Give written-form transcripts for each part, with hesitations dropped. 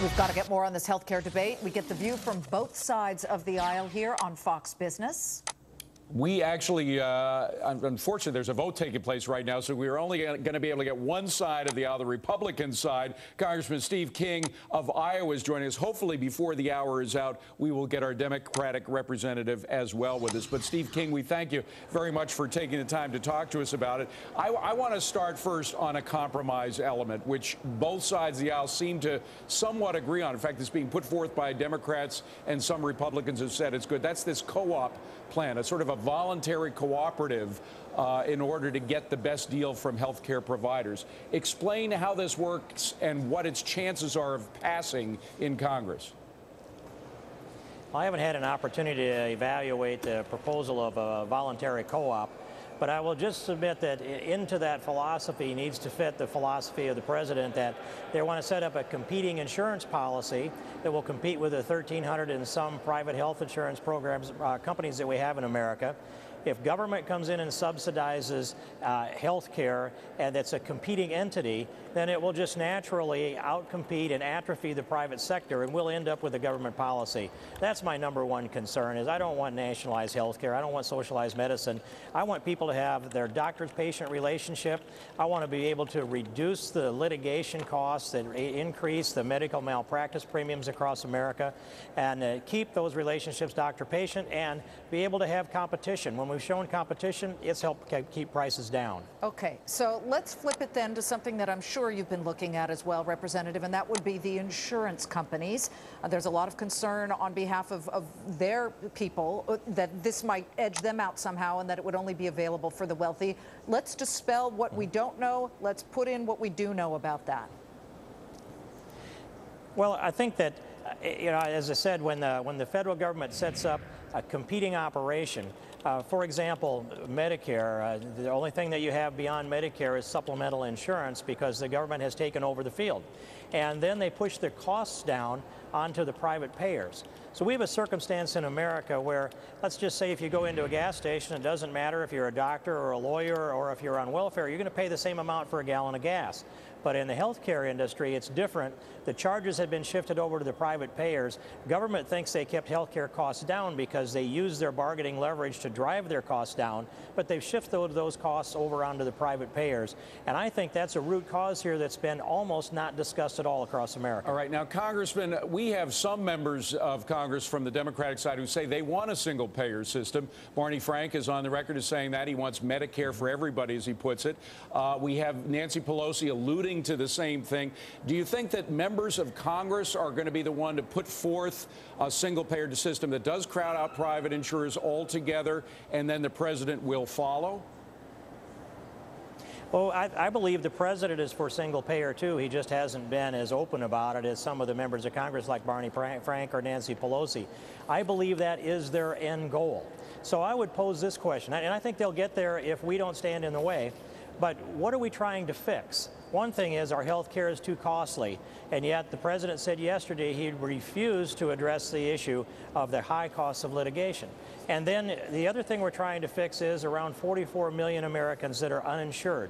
We've got to get more on this healthcare debate. We get the view from both sides of the aisle here on Fox Business. We actually, unfortunately, there's a vote taking place right now, so we're only going to be able to get one side of the aisle, the Republican side. Congressman Steve King of Iowa is joining us. Hopefully, before the hour is out, we will get our Democratic representative as well with us. But Steve King, we thank you very much for taking the time to talk to us about it. I want to start first on a compromise element, which both sides of the aisle seem to somewhat agree on. In fact, it's being put forth by Democrats, and some Republicans have said it's good. That's this CoOp Plan, a sort of a voluntary cooperative in order to get the best deal from healthcare providers. Explain how this works and what its chances are of passing in Congress. I haven't had an opportunity to evaluate the proposal of a voluntary co-op, but I will just submit that into that philosophy needs to fit the philosophy of the president that they want to set up a competing insurance policy that will compete with the 1,300 and some private health insurance programs, companies that we have in America. If government comes in and subsidizes health care and that's a competing entity, then it will just naturally outcompete and atrophy the private sector, and we'll end up with a government policy. That's my number one concern, is I don't want nationalized health care. I don't want socialized medicine. I want people to have their doctor-patient relationship. I want to be able to reduce the litigation costs and increase the medical malpractice premiums across America, and keep those relationships doctor-patient and be able to have competition. When we've shown competition, it's helped keep prices down. Okay, so let's flip it then to something that I'm sure you've been looking at as well, Representative, and that would be the insurance companies. There's a lot of concern on behalf of their people that this might edge them out somehow and that it would only be available for the wealthy. Let's dispel what we don't know. Let's put in what we do know about that. Well, I think that, as I said, when the federal government sets up a competing operation, for example, Medicare, the only thing that you have beyond Medicare is supplemental insurance because the government has taken over the field. And then they push their costs down onto the private payers. So we have a circumstance in America where, let's just say if you go into a gas station, it doesn't matter if you're a doctor or a lawyer or if you're on welfare, you're going to pay the same amount for a gallon of gas. But in the healthcare industry, it's different. The charges have been shifted over to the private payers. Government thinks they kept healthcare costs down because they used their bargaining leverage to drive their costs down, but they've shifted those costs over onto the private payers. And I think that's a root cause here that's been almost not discussed at all across America. All right. Now, Congressman, we have some members of Congress from the Democratic side who say they want a single-payer system. Barney Frank is on the record as saying that. He wants Medicare for everybody, as he puts it. We have Nancy Pelosi alluding to the same thing. Do you think that members of Congress are going to be the one to put forth a single-payer system that does crowd out private insurers altogether, and then the president will follow? Well, I believe the president is for single payer, too. He just hasn't been as open about it as some of the members of Congress like Barney Frank or Nancy Pelosi. I believe that is their end goal. So I would pose this question, and I think they'll get there if we don't stand in the way. But what are we trying to fix? One thing is our health care is too costly, and yet the president said yesterday he'd refused to address the issue of the high costs of litigation. And then the other thing we're trying to fix is around 44 million Americans that are uninsured.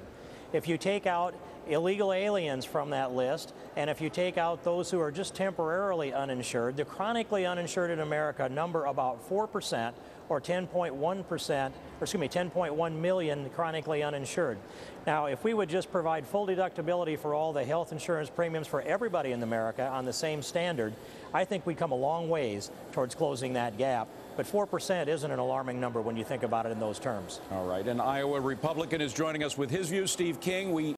If you take out illegal aliens from that list, and if you take out those who are just temporarily uninsured, the chronically uninsured in America number about 4%, or 10.1%, or excuse me, 10.1 million chronically uninsured. Now, if we would just provide full deductibility for all the health insurance premiums for everybody in America on the same standard, I think we'd come a long ways towards closing that gap. But 4% isn't an alarming number when you think about it in those terms. All right. An Iowa Republican is joining us with his view. Steve King, we